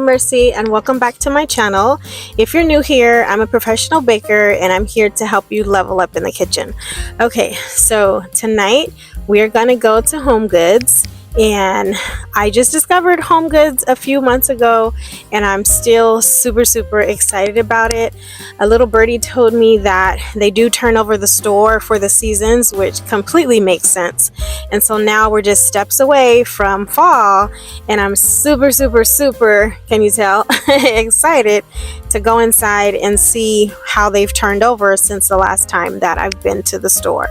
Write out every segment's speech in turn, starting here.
I'm Mercy and welcome back to my channel. If you're new here, I'm a professional baker and I'm here to help you level up in the kitchen. Okay, so tonight we're gonna go to HomeGoods, and I just discovered HomeGoods a few months ago and I'm still super excited about it. A little birdie told me that they do turn over the store for the seasons, which completely makes sense. And so now we're just steps away from fall and I'm super, can you tell, excited to go inside and see how they've turned over since the last time that I've been to the store.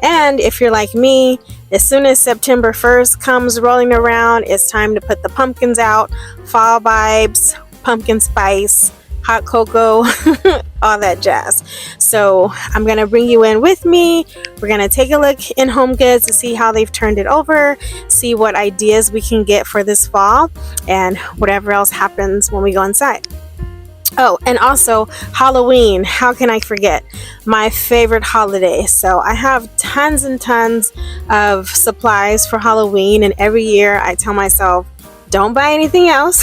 And if you're like me, as soon as September 1st comes rolling around, it's time to put the pumpkins out, fall vibes, pumpkin spice, hot cocoa, all that jazz. So I'm gonna bring you in with me. We're gonna take a look in HomeGoods to see how they've turned it over, see what ideas we can get for this fall, and whatever else happens when we go inside. Oh, and also Halloween, how can I forget? My favorite holiday. So I have tons and tons of supplies for Halloween, and every year I tell myself, don't buy anything else.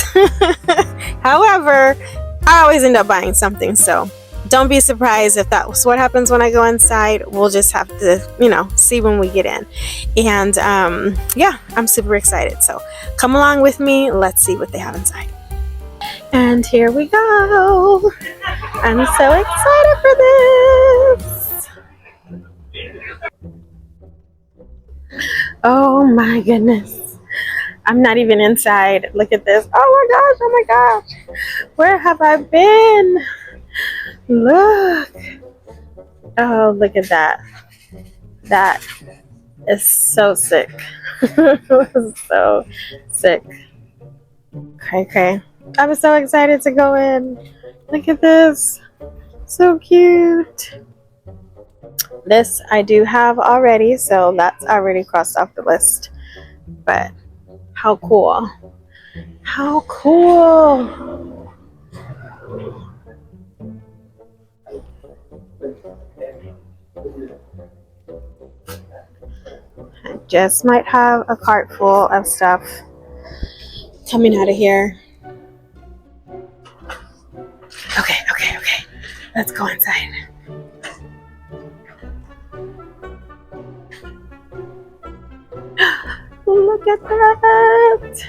However, I always end up buying something, so don't be surprised if that's what happens when I go inside. We'll just have to, see when we get in. And yeah, I'm super excited. So come along with me. Let's see what they have inside. And here we go. I'm so excited for this. Oh my goodness. I'm not even inside. Look at this. Oh my gosh. Where have I been? Look. Oh, look at that. That is so sick. So sick. Okay. I'm so excited to go in. Look at this. So cute. This I do have already, so that's already crossed off the list. But how cool. How cool. I just might have a cart full of stuff coming out of here. Okay. Let's go inside. Look at that.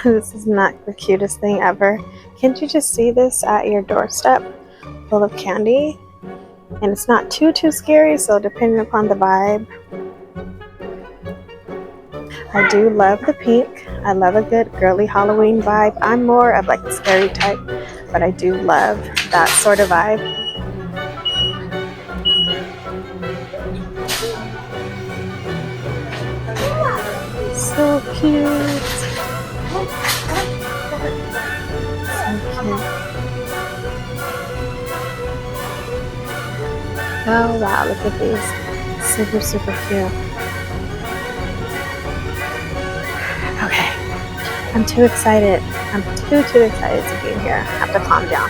This is not the cutest thing ever. Can't you just see this at your doorstep? Full of candy. And it's not too scary, so depending upon the vibe. I do love the pink. I love a good girly Halloween vibe. I'm more of like the scary type, but I do love that sort of vibe. So cute. So cute. Oh wow, look at these. Super cute. Okay, I'm too excited. I'm too excited to be in here. I have to calm down.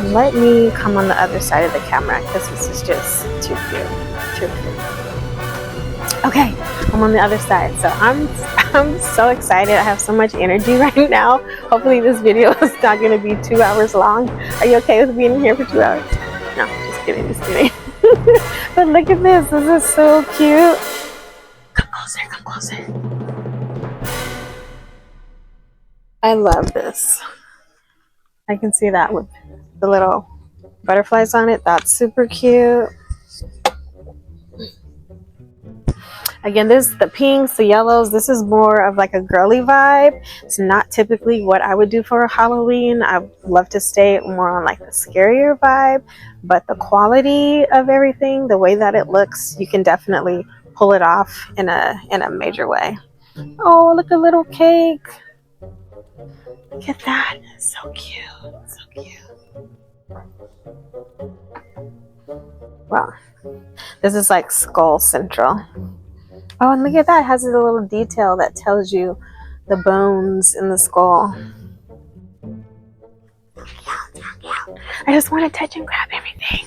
And let me come on the other side of the camera because this is just too cute. Okay, I'm on the other side. So I'm so excited. I have so much energy right now. Hopefully this video is not going to be 2 hours long. Are you okay with being in here for 2 hours? No, just kidding. But look at this. This is so cute. Come closer. I love this. I can see that with the little butterflies on it. That's super cute. Again, this is the pinks, the yellows. This is more of like a girly vibe. It's not typically what I would do for Halloween. I love to stay more on like the scarier vibe, but the quality of everything, the way that it looks, you can definitely pull it off in a major way. Oh, look, a little cake. Look at that. It's so cute. Wow. This is like skull central. Oh, and look at that. It has a little detail that tells you the bones in the skull. I just want to touch and grab everything.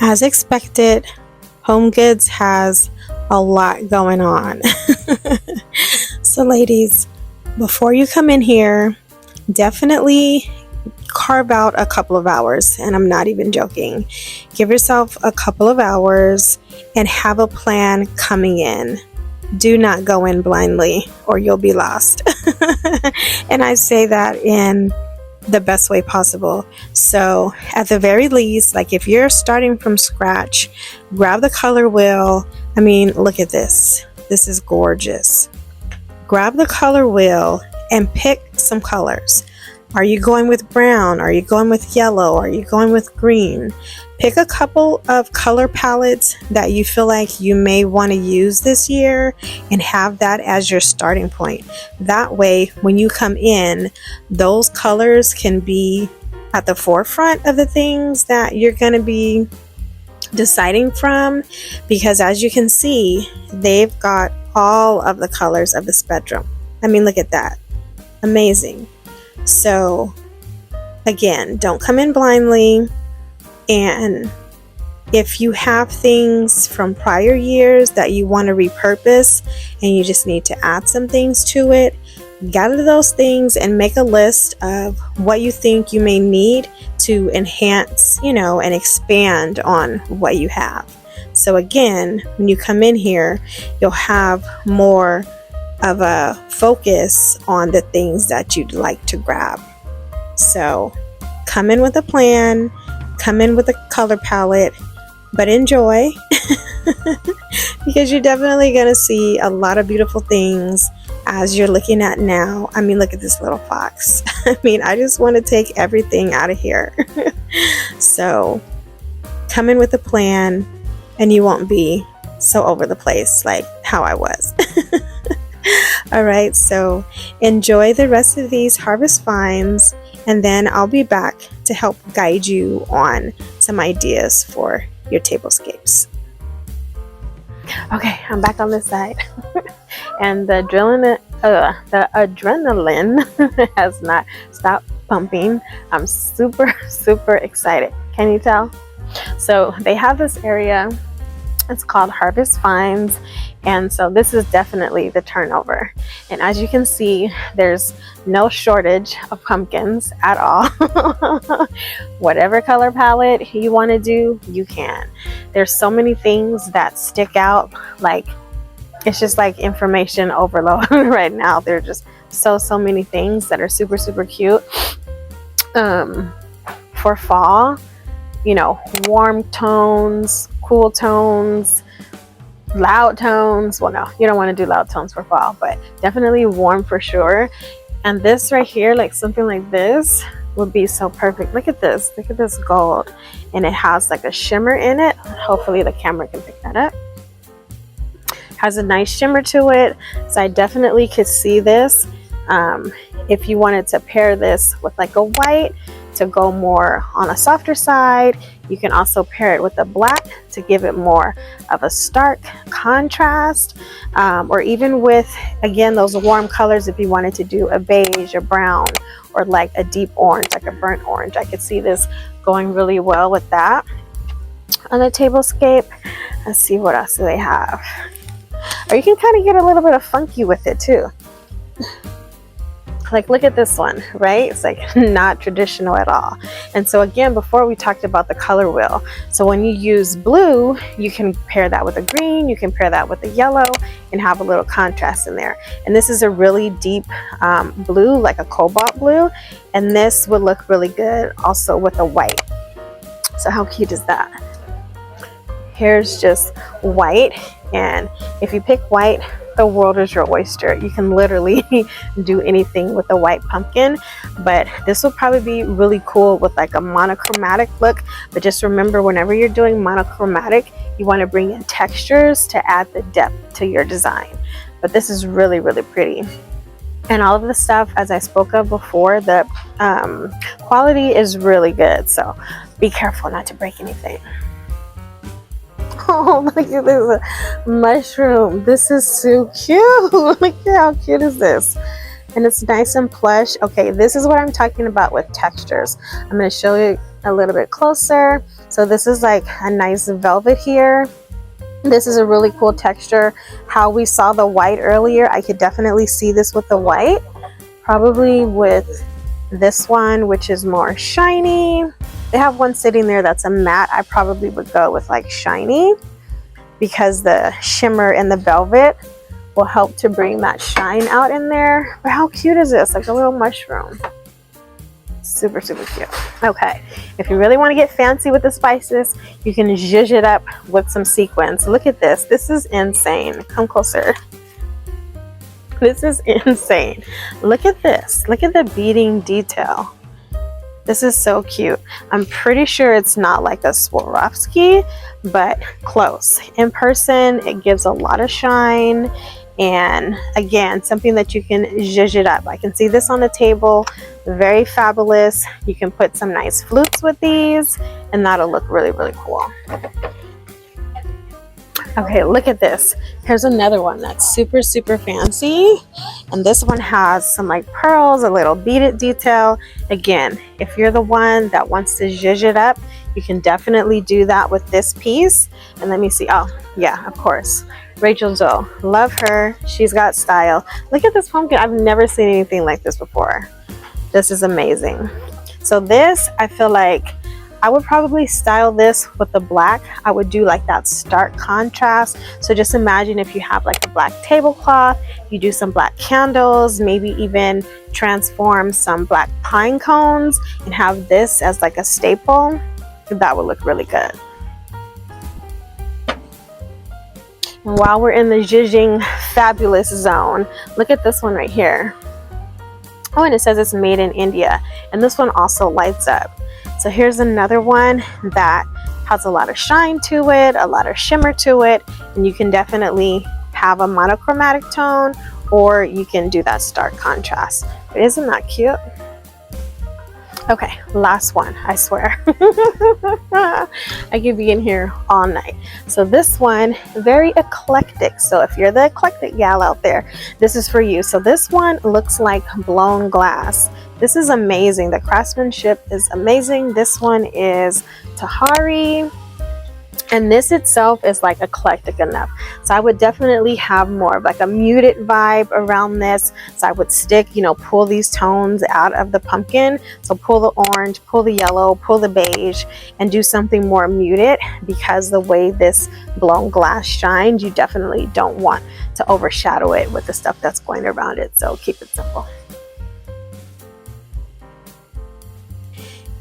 As expected, HomeGoods has a lot going on. So ladies, before you come in here, definitely carve out a couple of hours, and I'm not even joking. Give yourself a couple of hours and have a plan coming in. Do not go in blindly or you'll be lost. And I say that in the best way possible. So at the very least, like if you're starting from scratch, grab the color wheel. I mean, look at this. This is gorgeous. Grab the color wheel and pick some colors. Are you going with brown? Are you going with yellow? Are you going with green? Pick a couple of color palettes that you feel like you may want to use this year and have that as your starting point. That way, when you come in, those colors can be at the forefront of the things that you're going to be deciding from, because as you can see, they've got all of the colors of the spectrum. I mean, look at that. Amazing. So again, don't come in blindly, and if you have things from prior years that you want to repurpose and you just need to add some things to it, gather those things and make a list of what you think you may need to enhance, and expand on what you have. So again, when you come in here, you'll have more of a focus on the things that you'd like to grab. So come in with a plan, come in with a color palette, but enjoy because you're definitely going to see a lot of beautiful things as you're looking at now. I mean, look at this little fox. I mean, I just want to take everything out of here. So come in with a plan and you won't be so over the place like how I was. All right, so enjoy the rest of these harvest finds, and then I'll be back to help guide you on some ideas for your tablescapes. Okay, I'm back on this side. And the adrenaline has not stopped pumping. I'm super excited. Can you tell? So they have this area, it's called Harvest Finds, and so this is definitely the turnover. And as you can see, there's no shortage of pumpkins at all. Whatever color palette you want to do, you can. There's so many things that stick out, like it's just like information overload right now. There are just so many things that are super cute for fall. Warm tones, cool tones, loud tones. Well, no, you don't want to do loud tones for fall, but definitely warm for sure. And this right here, like something like this would be so perfect. Look at this gold, and it has like a shimmer in it. Hopefully the camera can pick that up. Has a nice shimmer to it, so I definitely could see this. If you wanted to pair this with like a white to go more on a softer side, you can also pair it with a black to give it more of a stark contrast, or even with, again, those warm colors. If you wanted to do a beige, a brown, or like a deep orange, like a burnt orange, I could see this going really well with that on the tablescape. Let's see, what else do they have? Or you can kind of get a little bit of funky with it too. Like, look at this one, right? It's like not traditional at all. And so again, before we talked about the color wheel. So when you use blue, you can pair that with a green, you can pair that with a yellow and have a little contrast in there. And this is a really deep blue, like a cobalt blue. And this would look really good also with a white. So how cute is that? Here's just white. And if you pick white, the world is your oyster. You can literally do anything with a white pumpkin, but this will probably be really cool with like a monochromatic look. But just remember, whenever you're doing monochromatic, you want to bring in textures to add the depth to your design. But this is really pretty. And all of the stuff, as I spoke of before, the quality is really good. So be careful not to break anything. Oh, look at this mushroom. This is so cute. Look at how cute is this. And it's nice and plush. Okay, this is what I'm talking about with textures. I'm going to show you a little bit closer. So this is like a nice velvet here. This is a really cool texture. How we saw the white earlier, I could definitely see this with the white. Probably with this one, which is more shiny. They have one sitting there that's a matte. I probably would go with like shiny because the shimmer and the velvet will help to bring that shine out in there. But how cute is this? Like a little mushroom. Super, super cute. Okay, if you really want to get fancy with the spices, you can zhuzh it up with some sequins. Look at this. This is insane. Come closer. This is insane. Look at this. Look at the beading detail. This is so cute. I'm pretty sure it's not like a Swarovski, but close. In person, it gives a lot of shine. And again, something that you can zhuzh it up. I can see this on the table. Very fabulous. You can put some nice flutes with these, and that'll look really, really cool. Okay, look at this. Here's another one that's super, super fancy. And this one has some like pearls, a little beaded detail. Again, if you're the one that wants to zhuzh it up, you can definitely do that with this piece. And let me see. Oh, yeah, of course. Rachel Zoe. Love her. She's got style. Look at this pumpkin. I've never seen anything like this before. This is amazing. So this, I feel like I would probably style this with the black. I would do like that stark contrast. So just imagine if you have like a black tablecloth, you do some black candles, maybe even transform some black pine cones and have this as like a staple. That would look really good. And while we're in the zhuzhing fabulous zone, look at this one right here. Oh, and it says it's made in India. And this one also lights up. So here's another one that has a lot of shine to it, a lot of shimmer to it, and you can definitely have a monochromatic tone, or you can do that stark contrast. But isn't that cute? Okay, last one, I swear. I could be in here all night. So this one, very eclectic. So if you're the eclectic gal out there, this is for you. So this one looks like blown glass. This is amazing. The craftsmanship is amazing. This one is Tahari. And this itself is like eclectic enough. So I would definitely have more of like a muted vibe around this. So I would stick, pull these tones out of the pumpkin. So pull the orange, pull the yellow, pull the beige, and do something more muted, because the way this blown glass shines, you definitely don't want to overshadow it with the stuff that's going around it. So keep it simple.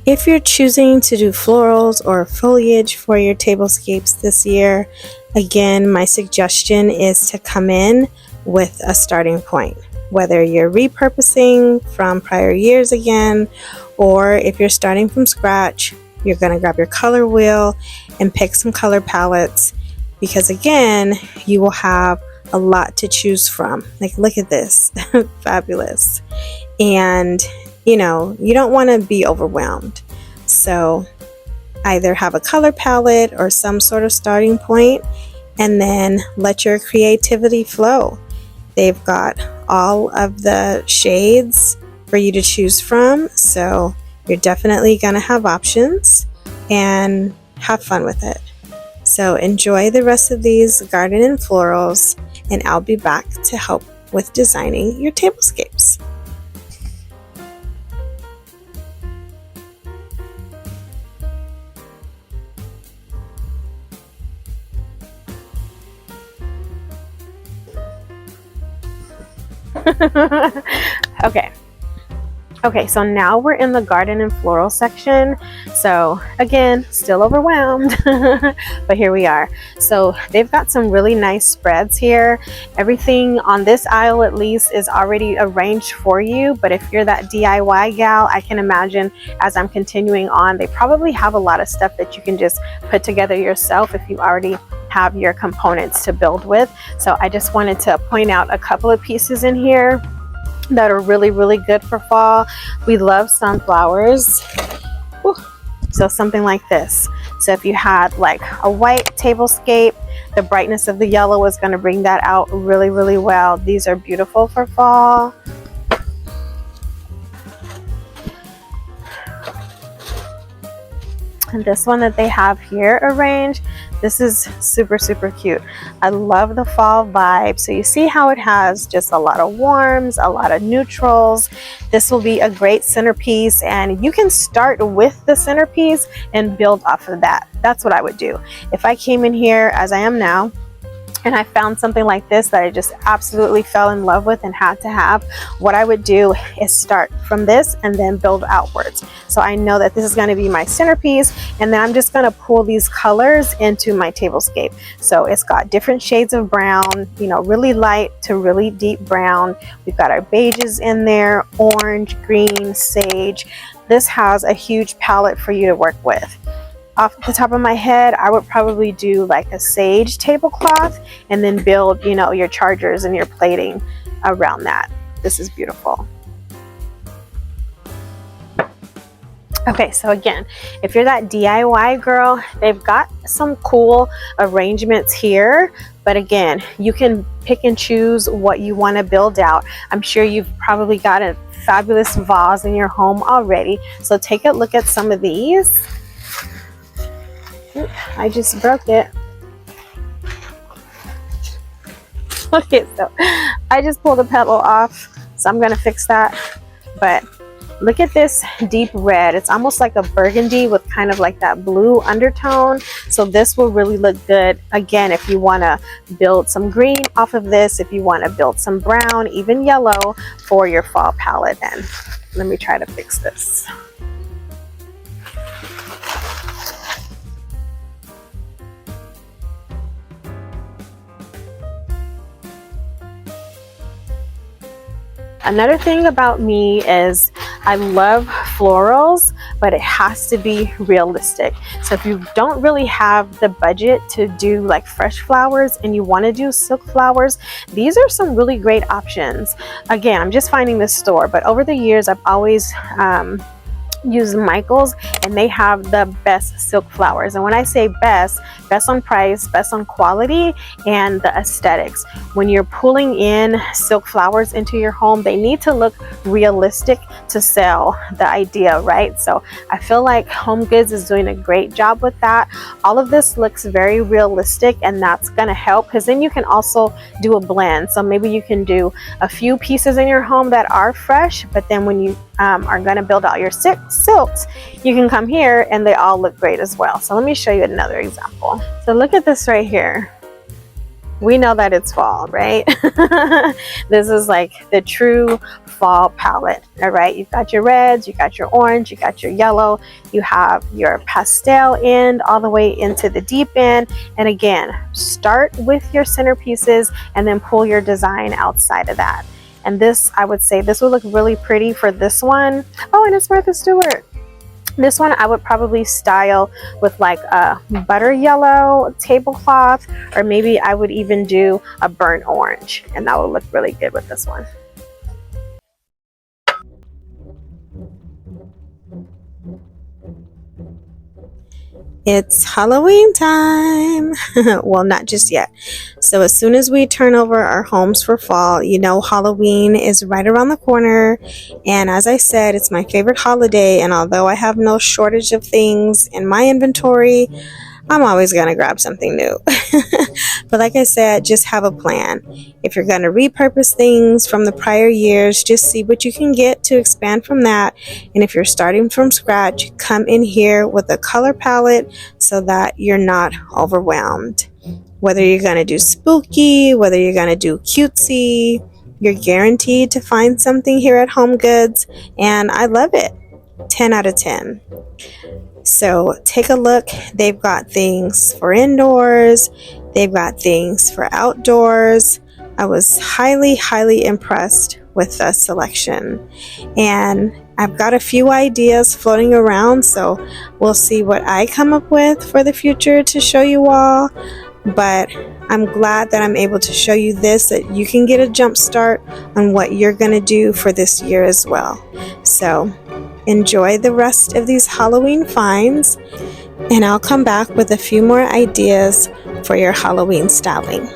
If you're choosing to do florals or foliage for your tablescapes this year, again, my suggestion is to come in with a starting point. Whether you're repurposing from prior years again, or if you're starting from scratch, you're going to grab your color wheel and pick some color palettes, because again, you will have a lot to choose from. Like, look at this. Fabulous. And you don't want to be overwhelmed. So either have a color palette or some sort of starting point, and then let your creativity flow. They've got all of the shades for you to choose from. So you're definitely going to have options and have fun with it. So enjoy the rest of these garden and florals, and I'll be back to help with designing your tablescapes. Okay, so now we're in the garden and floral section. So again, still overwhelmed, but here we are. So they've got some really nice spreads here. Everything on this aisle at least is already arranged for you, but if you're that DIY gal, I can imagine as I'm continuing on, they probably have a lot of stuff that you can just put together yourself if you already have your components to build with. So I just wanted to point out a couple of pieces in here that are really, really good for fall. We love sunflowers. Whew. So something like this. So if you had like a white tablescape, the brightness of the yellow is going to bring that out really, really well. These are beautiful for fall. And this one that they have here arranged, This is super, super cute. I love the fall vibe. So you see how it has just a lot of warms, a lot of neutrals. This will be a great centerpiece, and you can start with the centerpiece and build off of that. That's what I would do. If I came in here as I am now, and I found something like this that I just absolutely fell in love with and had to have, what I would do is start from this and then build outwards. So I know that this is going to be my centerpiece, and then I'm just going to pull these colors into my tablescape. So it's got different shades of brown, you know, really light to really deep brown. We've got our beiges in there, orange, green, sage. This has a huge palette for you to work with. Off the top of my head, I would probably do like a sage tablecloth and then build, you know, your chargers and your plating around that. This is beautiful. Okay, so again, if you're that DIY girl, they've got some cool arrangements here, but again, you can pick and choose what you want to build out. I'm sure you've probably got a fabulous vase in your home already, so take a look at some of these. I just broke it. Okay, so I just pulled the petal off, so I'm gonna fix that. But look at this deep red. It's almost like a burgundy with kind of like that blue undertone. So this will really look good. Again, if you wanna build some green off of this, if you wanna build some brown, even yellow for your fall palette. And let me try to fix this. Another thing about me is I love florals, but it has to be realistic. So if you don't really have the budget to do like fresh flowers and you want to do silk flowers, these are some really great options. Again, I'm just finding this store, but over the years I've always use Michael's, and they have the best silk flowers. And when I say best on price, best on quality, and the aesthetics. When you're pulling in silk flowers into your home, they need to look realistic to sell the idea, right? So I feel like HomeGoods is doing a great job with that. All of this looks very realistic, and that's gonna help, because then you can also do a blend. So maybe you can do a few pieces in your home that are fresh, but then when you are going to build out your silks, you can come here and they all look great as well. So let me show you another example. So look at this right here. We know that it's fall, right? This is like the true fall palette. All right, you've got your reds, you got your orange, you got your yellow, you have your pastel end all the way into the deep end. And again, start with your centerpieces and then pull your design outside of that. And this, I would say this would look really pretty for this one. Oh, and it's Martha Stewart. This one I would probably style with like a butter yellow tablecloth, or maybe I would even do a burnt orange, and that would look really good with this one. It's Halloween time. Well, not just yet. So as soon as we turn over our homes for fall, you know Halloween is right around the corner. And as I said, it's my favorite holiday. And although I have no shortage of things in my inventory, I'm always going to grab something new. But like I said, just have a plan. If you're going to repurpose things from the prior years, just see what you can get to expand from that. And if you're starting from scratch, come in here with a color palette so that you're not overwhelmed. Whether you're going to do spooky, whether you're going to do cutesy, you're guaranteed to find something here at HomeGoods, and I love it. 10 out of 10. So take a look. They've got things for indoors. They've got things for outdoors. I was highly impressed with the selection. And I've got a few ideas floating around, so we'll see what I come up with for the future to show you all. But I'm glad that I'm able to show you this, that you can get a jump start on what you're going to do for this year as well. So enjoy the rest of these Halloween finds, and I'll come back with a few more ideas for your Halloween styling.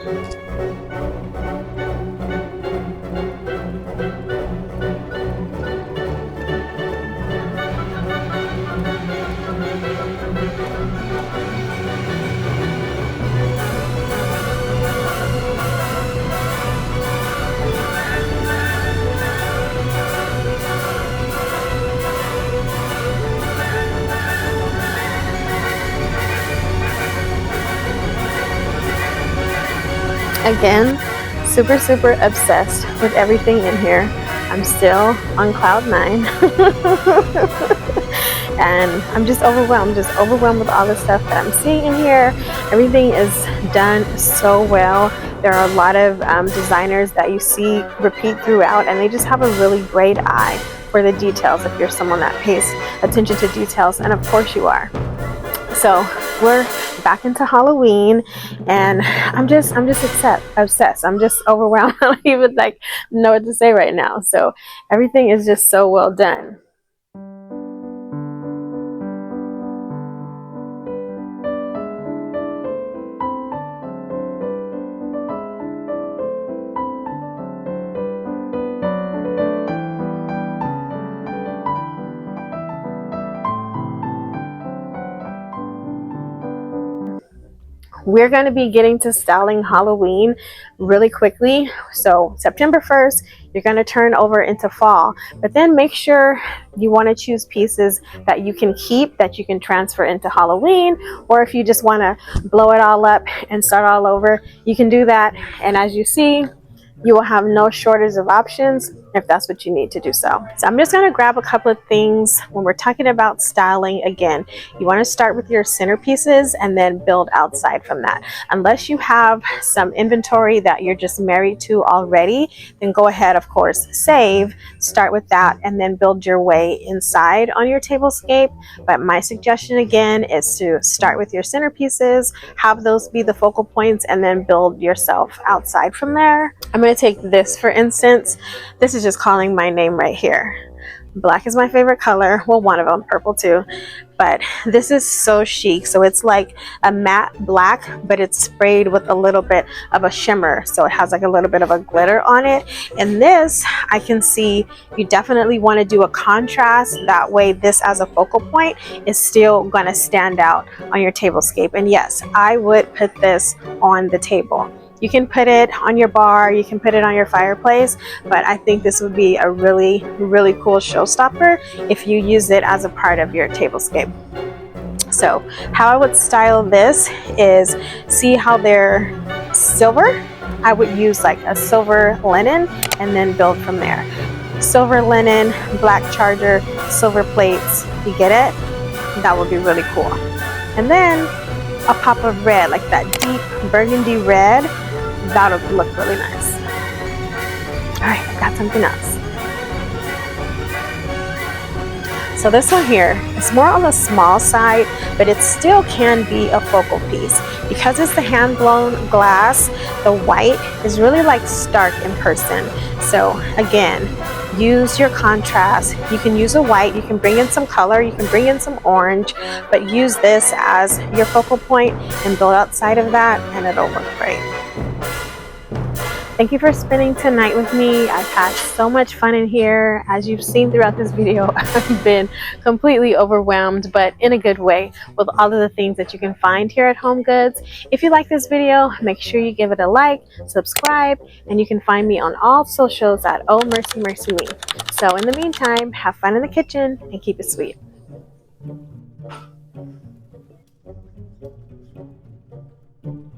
Again, super obsessed with everything in here. I'm still on cloud 9. And I'm just overwhelmed with all the stuff that I'm seeing in here. Everything is done so well. There are a lot of designers that you see repeat throughout, and they just have a really great eye for the details if you're someone that pays attention to details, and of course you are. So we're back into Halloween, and I'm just obsessed. I'm just overwhelmed. I don't even know what to say right now. So everything is just so well done. We're going to be getting to styling Halloween really quickly. So September 1st, you're going to turn over into fall. But then make sure you want to choose pieces that you can keep, that you can transfer into Halloween. Or if you just want to blow it all up and start all over, you can do that. And as you see, you will have no shortage of options if that's what you need to do so. So I'm just going to grab a couple of things when we're talking about styling. Again, you want to start with your centerpieces and then build outside from that. Unless you have some inventory that you're just married to already, then go ahead, of course, save, start with that, and then build your way inside on your tablescape. But my suggestion again is to start with your centerpieces, have those be the focal points, and then build yourself outside from there. I'm going to take this for instance. This is just calling my name right here. Black is my favorite color. Well, one of them, purple too. But this is so chic. So it's like a matte black, but it's sprayed with a little bit of a shimmer. So it has like a little bit of a glitter on it. And this, I can see you definitely want to do a contrast. That way this as a focal point is still going to stand out on your tablescape. And yes, I would put this on the table. You can put it on your bar, you can put it on your fireplace, but I think this would be a really cool showstopper if you use it as a part of your tablescape. So how I would style this is, see how they're silver? I would use like a silver linen and then build from there. Silver linen, black charger, silver plates, you get it? That would be really cool. And then a pop of red, like that deep burgundy red. That'll look really nice. All right, I've got something else. So this one here is more on the small side, but it still can be a focal piece. Because it's the hand-blown glass, the white is really like stark in person. So again, use your contrast. You can use a white, you can bring in some color, you can bring in some orange, but use this as your focal point and build outside of that, and it'll look great. Thank you for spending tonight with me. I've had so much fun in here. As you've seen throughout this video, I've been completely overwhelmed, but in a good way, with all of the things that you can find here at HomeGoods. If you like this video, make sure you give it a like, subscribe, and you can find me on all socials at Oh Mercy Mercy Me. So in the meantime, have fun in the kitchen and keep it sweet.